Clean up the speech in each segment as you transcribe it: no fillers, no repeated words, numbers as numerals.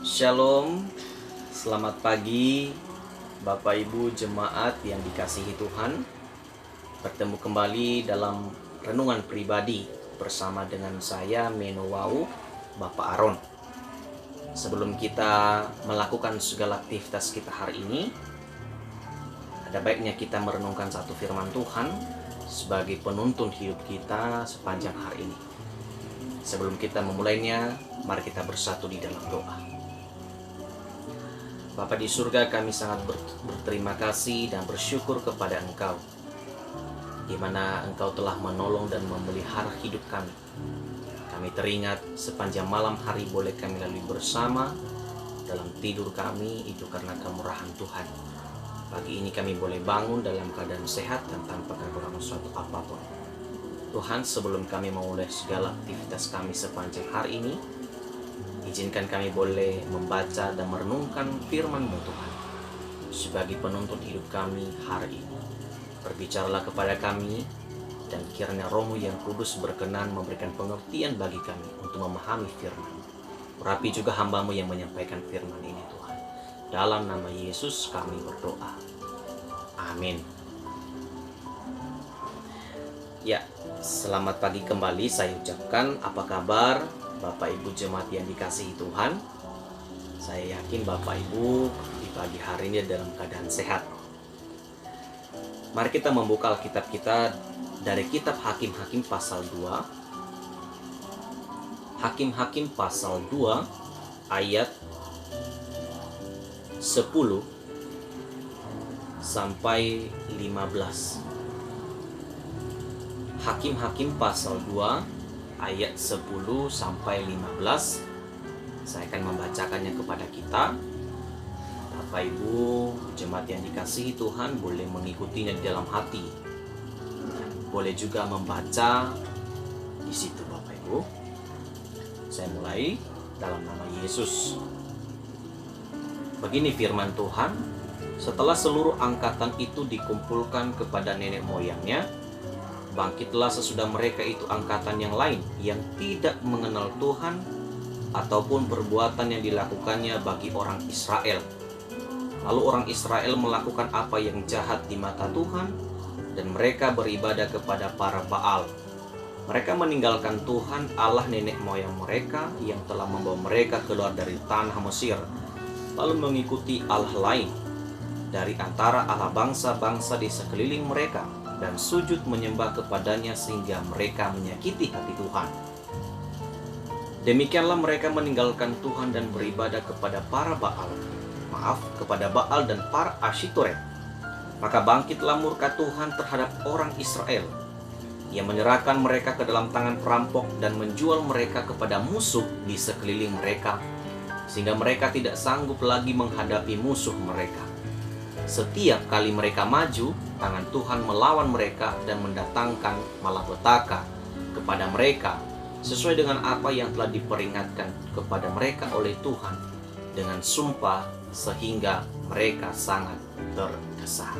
Shalom, selamat pagi Bapak Ibu jemaat yang dikasihi Tuhan. Bertemu kembali dalam renungan pribadi bersama dengan saya Menowau, Bapak Aron. Sebelum kita melakukan segala aktivitas kita hari ini, ada baiknya kita merenungkan satu firman Tuhan sebagai penuntun hidup kita sepanjang hari ini. Sebelum kita memulainya, mari kita bersatu di dalam doa. Bapa di surga, kami sangat berterima kasih dan bersyukur kepada Engkau, di mana Engkau telah menolong dan memelihara hidup kami. Kami teringat sepanjang malam hari boleh kami lalui bersama dalam tidur kami, itu karena kemurahan Tuhan. Pagi ini kami boleh bangun dalam keadaan sehat dan tanpa kekurangan suatu apapun. Tuhan, sebelum kami memulai segala aktivitas kami sepanjang hari ini, izinkan kami boleh membaca dan merenungkan firman-Mu Tuhan sebagai penuntun hidup kami hari ini. Berbicaralah kepada kami, dan kiranya Roh-Mu yang kudus berkenan memberikan pengertian bagi kami untuk memahami firman. Urapi juga hamba-Mu yang menyampaikan firman ini Tuhan. Dalam nama Yesus kami berdoa. Amin. Ya, selamat pagi kembali saya ucapkan. Apa kabar Bapak Ibu jemaat yang dikasihi Tuhan? Saya yakin Bapak Ibu di pagi hari ini dalam keadaan sehat. Mari kita membuka Alkitab kita dari kitab Hakim-Hakim pasal 2. Hakim-Hakim pasal 2 ayat 10 sampai 15. Hakim-Hakim pasal 2 ayat 10 sampai 15. Saya akan membacakannya kepada kita. Bapak Ibu jemaat yang dikasihi Tuhan boleh mengikutinya di dalam hati. Boleh juga membaca di situ Bapak Ibu. Saya mulai dalam nama Yesus. Begini firman Tuhan, setelah seluruh angkatan itu dikumpulkan kepada nenek moyangnya, bangkitlah sesudah mereka itu angkatan yang lain yang tidak mengenal Tuhan ataupun perbuatan yang dilakukannya bagi orang Israel. Lalu orang Israel melakukan apa yang jahat di mata Tuhan, dan mereka beribadah kepada para Baal. Mereka meninggalkan Tuhan Allah nenek moyang mereka yang telah membawa mereka keluar dari tanah Mesir, lalu mengikuti Allah lain dari antara Allah bangsa-bangsa di sekeliling mereka, dan sujud menyembah kepadanya sehingga mereka menyakiti hati Tuhan. Demikianlah mereka meninggalkan Tuhan dan beribadah kepada kepada Baal dan para Asyitoret. Maka bangkitlah murka Tuhan terhadap orang Israel. Ia menyerahkan mereka ke dalam tangan perampok dan menjual mereka kepada musuh di sekeliling mereka, sehingga mereka tidak sanggup lagi menghadapi musuh mereka. Setiap kali mereka maju, tangan Tuhan melawan mereka dan mendatangkan malapetaka kepada mereka, sesuai dengan apa yang telah diperingatkan kepada mereka oleh Tuhan dengan sumpah, sehingga mereka sangat tergesa.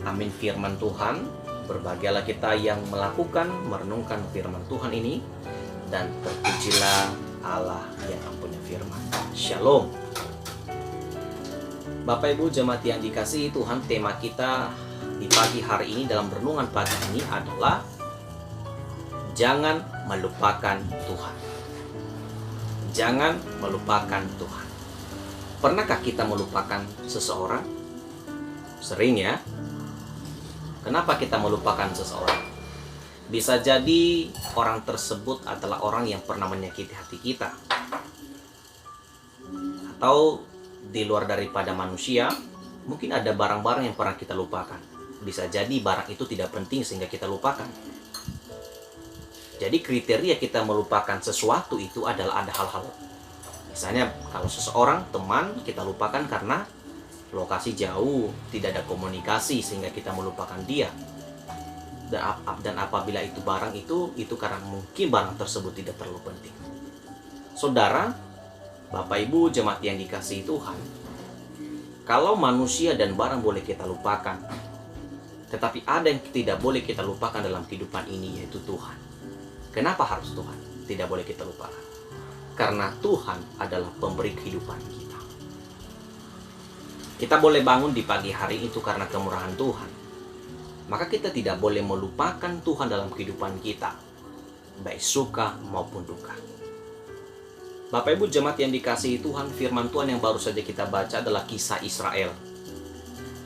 Amin firman Tuhan. Berbahagialah kita yang melakukan, merenungkan firman Tuhan ini, dan terpujilah Allah yang punya firman. Shalom. Bapak Ibu jemaat yang dikasihi Tuhan, tema kita di pagi hari ini dalam renungan pagi ini adalah jangan melupakan Tuhan. Jangan melupakan Tuhan. Pernahkah kita melupakan seseorang? Sering ya. Kenapa kita melupakan seseorang? Bisa jadi orang tersebut adalah orang yang pernah menyakiti hati kita, atau di luar daripada manusia, mungkin ada barang-barang yang pernah kita lupakan. Bisa jadi barang itu tidak penting sehingga kita lupakan. Jadi kriteria kita melupakan sesuatu itu adalah ada hal-hal. Misalnya kalau seseorang, teman, kita lupakan karena lokasi jauh, tidak ada komunikasi sehingga kita melupakan dia. Dan apabila itu barang itu karena mungkin barang tersebut tidak terlalu penting. Saudara, Bapak Ibu jemaat yang dikasihi Tuhan, kalau manusia dan barang boleh kita lupakan, tetapi ada yang tidak boleh kita lupakan dalam kehidupan ini, yaitu Tuhan. Kenapa harus Tuhan tidak boleh kita lupakan? Karena Tuhan adalah pemberi kehidupan kita. Kita boleh bangun di pagi hari itu karena kemurahan Tuhan. Maka kita tidak boleh melupakan Tuhan dalam kehidupan kita, baik suka maupun duka. Bapak Ibu jemaat yang dikasihi Tuhan, firman Tuhan yang baru saja kita baca adalah kisah Israel.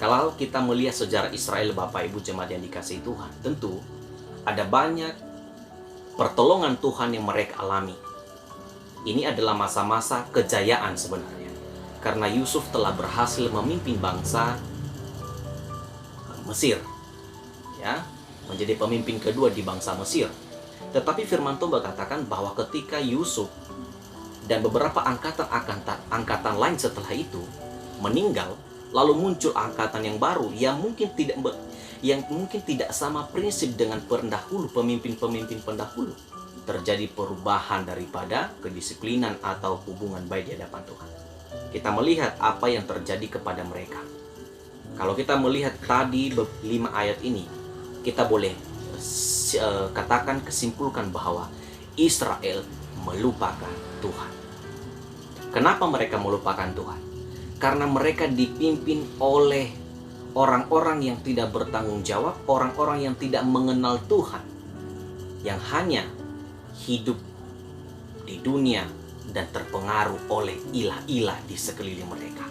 Kalau kita melihat sejarah Israel, Bapak Ibu jemaat yang dikasihi Tuhan, tentu ada banyak pertolongan Tuhan yang mereka alami. Ini adalah masa-masa kejayaan sebenarnya, karena Yusuf telah berhasil memimpin bangsa Mesir, ya, menjadi pemimpin kedua di bangsa Mesir. Tetapi firman Tuhan berkatakan bahwa ketika Yusuf dan beberapa angkatan lain setelah itu meninggal, lalu muncul angkatan yang baru yang mungkin tidak sama prinsip dengan pemimpin-pemimpin pendahulu. Terjadi perubahan daripada kedisiplinan atau hubungan baik di hadapan Tuhan. Kita melihat apa yang terjadi kepada mereka. Kalau kita melihat tadi 5 ayat ini, kita boleh kesimpulkan bahwa Israel melupakan Tuhan. Kenapa mereka melupakan Tuhan? Karena mereka dipimpin oleh orang-orang yang tidak bertanggung jawab, orang-orang yang tidak mengenal Tuhan, yang hanya hidup di dunia dan terpengaruh oleh ilah-ilah di sekeliling mereka.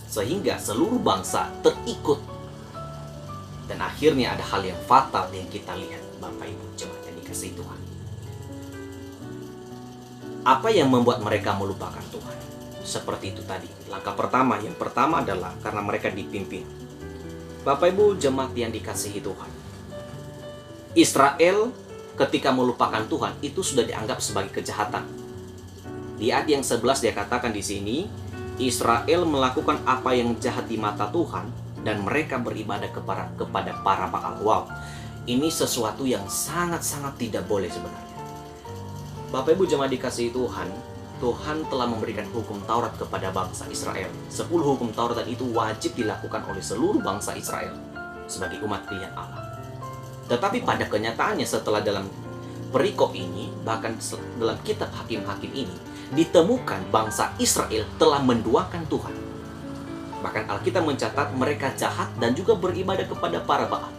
Sehingga seluruh bangsa terikut. Dan akhirnya ada hal yang fatal yang kita lihat, Bapak Ibu jemaat yang dikasihi Tuhan. Apa yang membuat mereka melupakan Tuhan? Seperti itu tadi. Langkah pertama, yang pertama adalah karena mereka dipimpin. Bapak Ibu jemaat yang dikasihi Tuhan, Israel ketika melupakan Tuhan itu sudah dianggap sebagai kejahatan. Di ayat yang 11 dia katakan di sini, Israel melakukan apa yang jahat di mata Tuhan dan mereka beribadah kepada para Baal. Wow, ini sesuatu yang sangat-sangat tidak boleh sebenarnya. Bapak Ibu jemaat dikasihi Tuhan, Tuhan telah memberikan hukum Taurat kepada bangsa Israel. 10 hukum Taurat dan itu wajib dilakukan oleh seluruh bangsa Israel sebagai umat pilihan Allah. Tetapi pada kenyataannya setelah dalam perikop ini, bahkan dalam kitab Hakim-Hakim ini, ditemukan bangsa Israel telah menduakan Tuhan. Bahkan Alkitab mencatat mereka jahat dan juga beribadah kepada para Baal.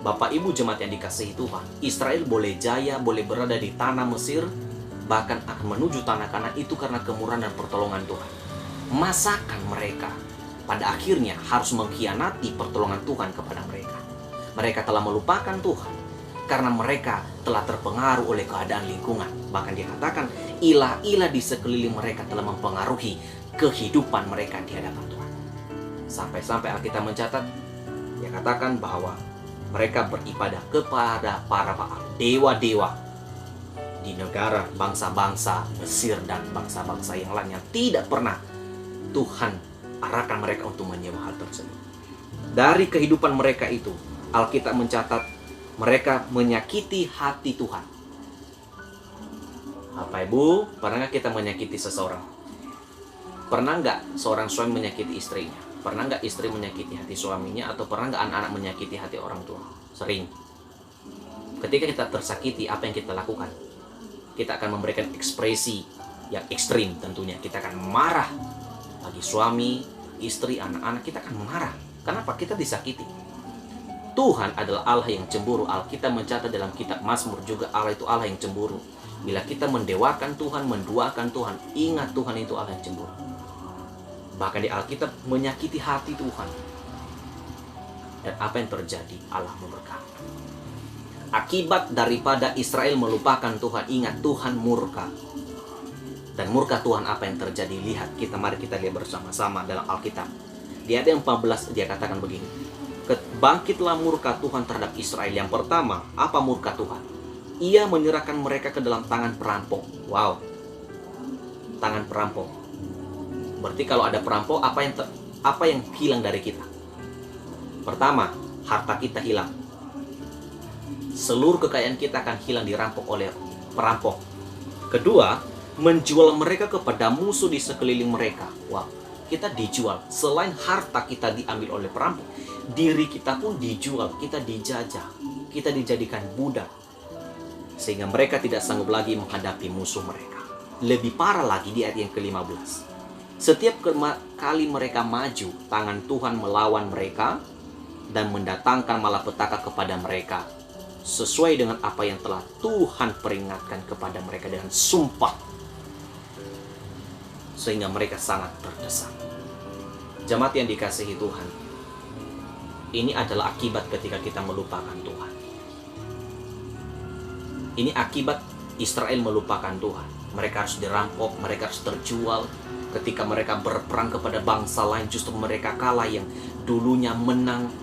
Bapak Ibu jemaat yang dikasihi Tuhan, Israel boleh jaya, boleh berada di tanah Mesir, bahkan akan menuju tanah Kanaan itu karena kemurahan dan pertolongan Tuhan. Masakan mereka pada akhirnya harus mengkhianati pertolongan Tuhan kepada mereka. Mereka telah melupakan Tuhan karena mereka telah terpengaruh oleh keadaan lingkungan. Bahkan dikatakan ilah-ilah di sekeliling mereka telah mempengaruhi kehidupan mereka di hadapan Tuhan. Sampai-sampai Alkitab mencatat, dia katakan bahwa mereka beribadah kepada para Baal, dewa-dewa di negara bangsa-bangsa Mesir dan bangsa-bangsa yang lain yang tidak pernah Tuhan arahkan mereka untuk menyembah hal tersebut. Dari kehidupan mereka itu, Alkitab mencatat mereka menyakiti hati Tuhan. Bapak Ibu, pernah nggak kita menyakiti seseorang? Pernah nggak seorang suami menyakiti istrinya? Pernah nggak istri menyakiti hati suaminya? Atau pernah nggak anak-anak menyakiti hati orang tua? Sering. Ketika kita tersakiti, apa yang kita lakukan? Kita akan memberikan ekspresi yang ekstrim tentunya. Kita akan marah. Bagi suami, istri, anak-anak, kita akan marah. Kenapa? Kita disakiti. Tuhan adalah Allah yang cemburu. Alkitab mencatat dalam kitab Mazmur juga Allah itu Allah yang cemburu. Bila kita mendewakan Tuhan, menduakan Tuhan, ingat Tuhan itu Allah yang cemburu. Bahkan di Alkitab menyakiti hati Tuhan. Dan apa yang terjadi? Allah memberkati. Akibat daripada Israel melupakan Tuhan, ingat Tuhan murka. Dan murka Tuhan apa yang terjadi? Lihat, mari kita lihat bersama-sama dalam Alkitab. Di ayat 14 dia katakan begini. Bangkitlah murka Tuhan terhadap Israel. Yang pertama, apa murka Tuhan? Ia menyerahkan mereka ke dalam tangan perampok. Wow, tangan perampok. Berarti kalau ada perampok, apa yang hilang dari kita? Pertama, harta kita hilang. Seluruh kekayaan kita akan hilang dirampok oleh perampok. Kedua, menjual mereka kepada musuh di sekeliling mereka. Wow, kita dijual. Selain harta kita diambil oleh perampok, diri kita pun dijual, kita dijajah, kita dijadikan budak. sehingga mereka tidak sanggup lagi menghadapi musuh mereka. Lebih parah lagi di ayat yang ke-15. Setiap kali mereka maju, tangan Tuhan melawan mereka dan mendatangkan malapetaka kepada mereka, sesuai dengan apa yang telah Tuhan peringatkan kepada mereka dengan sumpah, sehingga mereka sangat terdesak. Jemaat yang dikasihi Tuhan, ini adalah akibat ketika kita melupakan Tuhan. Ini akibat Israel melupakan Tuhan. Mereka harus dirampok, mereka harus terjual. Ketika mereka berperang kepada bangsa lain, justru mereka kalah. Yang dulunya menang,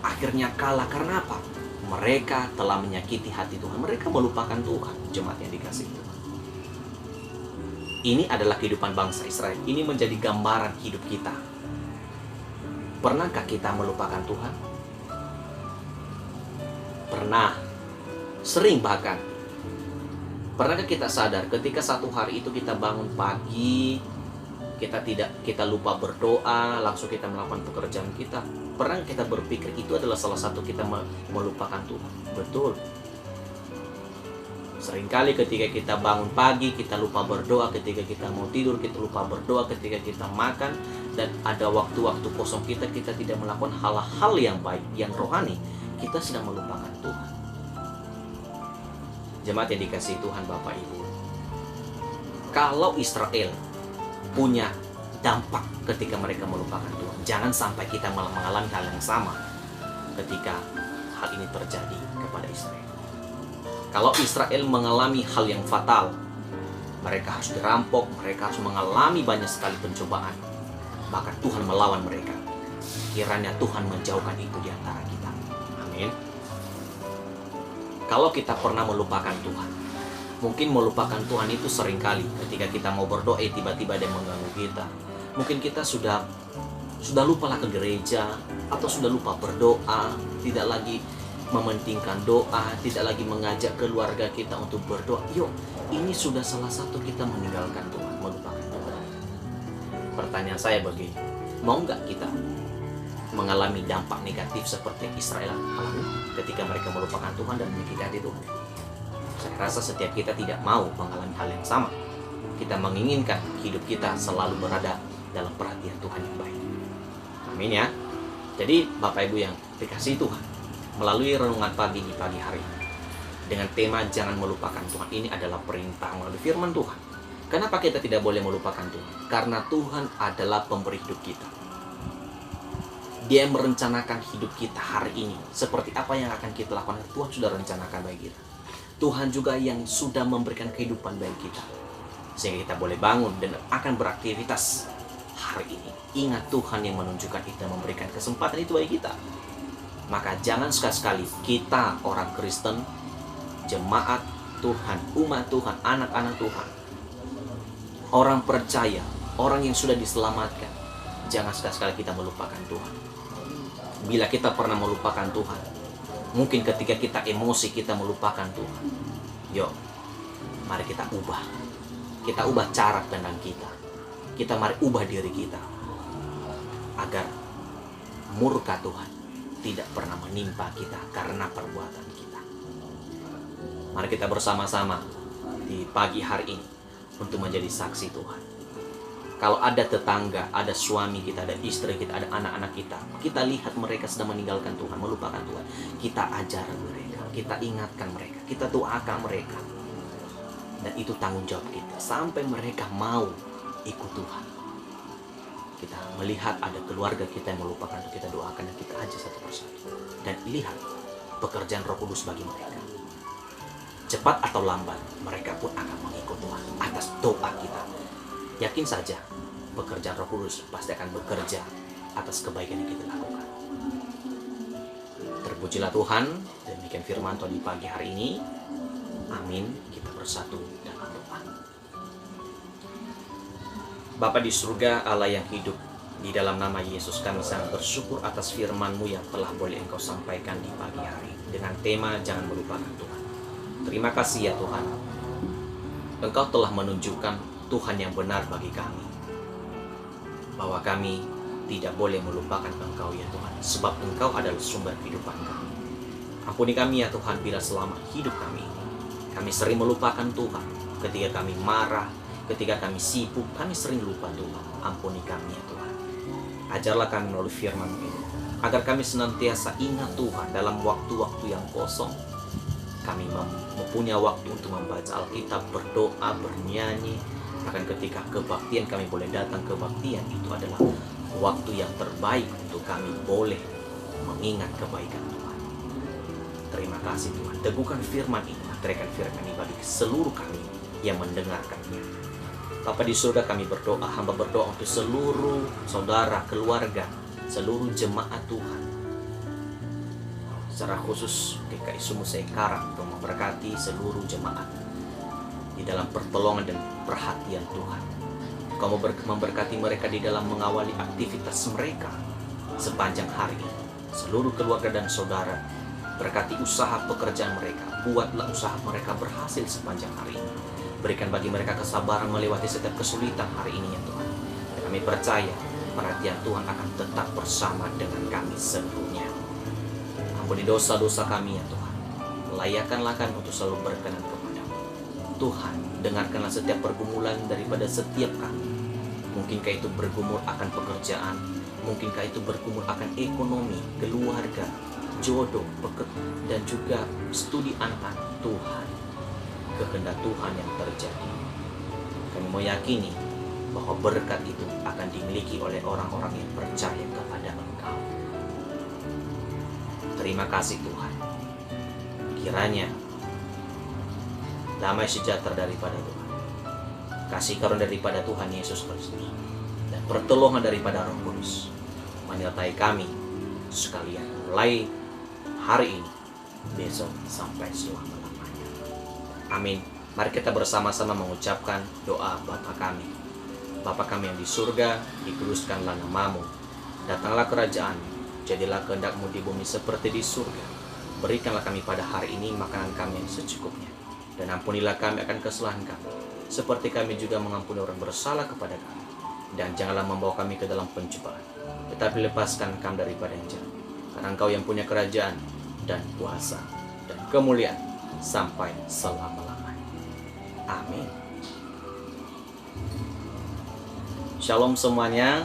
akhirnya kalah. Karena apa? Mereka telah menyakiti hati Tuhan. Mereka melupakan Tuhan, jemaat yang dikasihi Tuhan. Ini adalah kehidupan bangsa Israel. Ini menjadi gambaran hidup kita. Pernahkah kita melupakan Tuhan? Pernah. Sering bahkan. Pernahkah kita sadar ketika satu hari itu kita bangun pagi, kita lupa berdoa, langsung kita melakukan pekerjaan kita? Pernah kita berpikir itu adalah salah satu kita melupakan Tuhan? Betul. Seringkali ketika kita bangun pagi, kita lupa berdoa. Ketika kita mau tidur, kita lupa berdoa. Ketika kita makan dan ada waktu-waktu kosong kita tidak melakukan hal-hal yang baik, yang rohani, kita sedang melupakan Tuhan. Jemaat yang dikasihi Tuhan, Bapak Ibu, kalau Israel punya dampak ketika mereka melupakan Tuhan, jangan sampai kita malah mengalami hal yang sama ketika hal ini terjadi kepada Israel. Kalau Israel mengalami hal yang fatal, mereka harus dirampok, mereka harus mengalami banyak sekali pencobaan, bahkan Tuhan melawan mereka. Kiranya Tuhan menjauhkan itu di antara kita. Amin. Kalau kita pernah melupakan Tuhan, mungkin melupakan Tuhan itu seringkali ketika kita mau berdoa, tiba-tiba ada yang mengganggu kita. Mungkin kita sudah lupa lah ke gereja, atau sudah lupa berdoa, tidak lagi mementingkan doa, tidak lagi mengajak keluarga kita untuk berdoa. Yuk, ini sudah salah satu kita meninggalkan Tuhan, melupakan Tuhan. Pertanyaan saya begini, mau nggak kita mengalami dampak negatif seperti Israel alami ketika mereka melupakan Tuhan dan menyakiti hati Tuhan? Saya rasa setiap kita tidak mau mengalami hal yang sama. Kita menginginkan hidup kita selalu berada dalam perhatian Tuhan yang baik. Amin ya. Jadi Bapak Ibu yang dikasihi Tuhan, melalui renungan pagi di pagi hari ini dengan tema jangan melupakan Tuhan, ini adalah perintah melalui firman Tuhan. Kenapa kita tidak boleh melupakan Tuhan? Karena Tuhan adalah pemberi hidup kita. Dia merencanakan hidup kita hari ini. Seperti apa yang akan kita lakukan, Tuhan sudah rencanakan bagi kita. Tuhan juga yang sudah memberikan kehidupan bagi kita, sehingga kita boleh bangun dan akan beraktivitas hari ini. Ingat, Tuhan yang menunjukkan kita, memberikan kesempatan itu bagi kita. Maka jangan sekali-sekali kita orang Kristen, jemaat Tuhan, umat Tuhan, anak-anak Tuhan, orang percaya, orang yang sudah diselamatkan, jangan sekali-sekali kita melupakan Tuhan. Bila kita pernah melupakan Tuhan, mungkin ketika kita emosi kita melupakan Tuhan, yuk, mari kita ubah. Kita ubah cara pandang kita. Kita mari ubah diri kita, agar murka Tuhan tidak pernah menimpa kita karena perbuatan kita. Mari kita bersama-sama di pagi hari ini untuk menjadi saksi Tuhan. Kalau ada tetangga, ada suami kita, ada istri kita, ada anak-anak kita, kita lihat mereka sedang meninggalkan Tuhan, melupakan Tuhan, kita ajar mereka, kita ingatkan mereka, kita doakan mereka. Dan itu tanggung jawab kita sampai mereka mau ikut Tuhan. Kita melihat ada keluarga kita yang melupakan itu, kita doakan dan kita ajar satu persatu. Dan lihat pekerjaan Roh Kudus bagi mereka. Cepat atau lambat, mereka pun akan mengikut Tuhan atas doa kita. Yakin saja, pekerjaan Roh Kudus pasti akan bekerja atas kebaikan yang kita lakukan. Terpujilah Tuhan, demikian firman Tuhan di pagi hari ini. Amin. Kita bersatu dalam doa. Bapa di surga, Allah yang hidup, di dalam nama Yesus kami sangat bersyukur atas firman-Mu yang telah boleh Engkau sampaikan di pagi hari dengan tema jangan melupakan Tuhan. Terima kasih ya Tuhan, Engkau telah menunjukkan Tuhan yang benar bagi kami, bahwa kami tidak boleh melupakan Engkau ya Tuhan, sebab Engkau adalah sumber kehidupan kami. Ampuni kami ya Tuhan bila selama hidup kami Kami sering melupakan Tuhan. Ketika kami marah, ketika kami sibuk, kami sering lupa Tuhan. Ampuni kami ya Tuhan. Ajarlah kami melalui firman ini, agar kami senantiasa ingat Tuhan dalam waktu-waktu yang kosong. Kami mempunyai waktu untuk membaca Alkitab, berdoa, bernyanyi. Bahkan ketika kebaktian kami boleh datang kebaktian, itu adalah waktu yang terbaik untuk kami boleh mengingat kebaikan Tuhan. Terima kasih Tuhan. Teguhkan firman ini, materikan firman ini bagi seluruh kami yang mendengarkannya. Bapa di surga, kami berdoa, hamba berdoa untuk seluruh saudara, keluarga, seluruh jemaat Tuhan. Secara khusus GKI Sumusei Karang untuk memberkati seluruh jemaat di dalam pertolongan dan perhatian Tuhan. Kau memberkati mereka di dalam mengawali aktivitas mereka sepanjang hari ini. Seluruh keluarga dan saudara, berkati usaha pekerjaan mereka. Buatlah usaha mereka berhasil sepanjang hari ini. Berikan bagi mereka kesabaran melewati setiap kesulitan hari ini ya Tuhan. Dan kami percaya perhatian Tuhan akan tetap bersama dengan kami seluruhnya. Ampuni dosa-dosa kami ya Tuhan. Layakanlah kami untuk selalu berkenan kepadamu. Tuhan, dengarkanlah setiap pergumulan daripada setiap kami. Mungkinkah itu bergumul akan pekerjaan, mungkinkah itu bergumul akan ekonomi, keluarga, jodoh, dan juga studi anak-anak. Tuhan, kehendak Tuhan yang terjadi. Kami meyakini bahwa berkat itu akan dimiliki oleh orang-orang yang percaya kepada Engkau. Terima kasih Tuhan. Kiranya damai sejahtera daripada Tuhan, kasih karunia daripada Tuhan Yesus Kristus, dan pertolongan daripada Roh Kudus menyertai kami sekalian mulai hari ini, besok, sampai selama-lamanya. Amin. Mari kita bersama-sama mengucapkan doa Bapa kami. Bapa kami yang di surga, dikuduskanlah namamu. Datanglah kerajaan-Mu. Jadilah kehendak-Mu di bumi seperti di surga. Berikanlah kami pada hari ini makanan kami yang secukupnya. Dan ampunilah kami akan kesalahan kami, seperti kami juga mengampuni orang bersalah kepada kami. Dan janganlah membawa kami ke dalam pencobaan, tetapi lepaskan kami daripada yang jahat. Karena Engkau yang punya kerajaan dan kuasa dan kemuliaan sampai selama-lamanya. Amin. Shalom semuanya.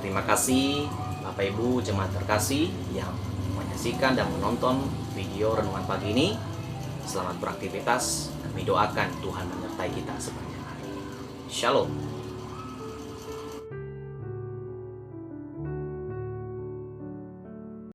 Terima kasih Bapak Ibu jemaat terkasih yang menyaksikan dan menonton video renungan pagi ini. Selamat beraktivitas. Kami doakan Tuhan menyertai kita sepanjang hari. Shalom.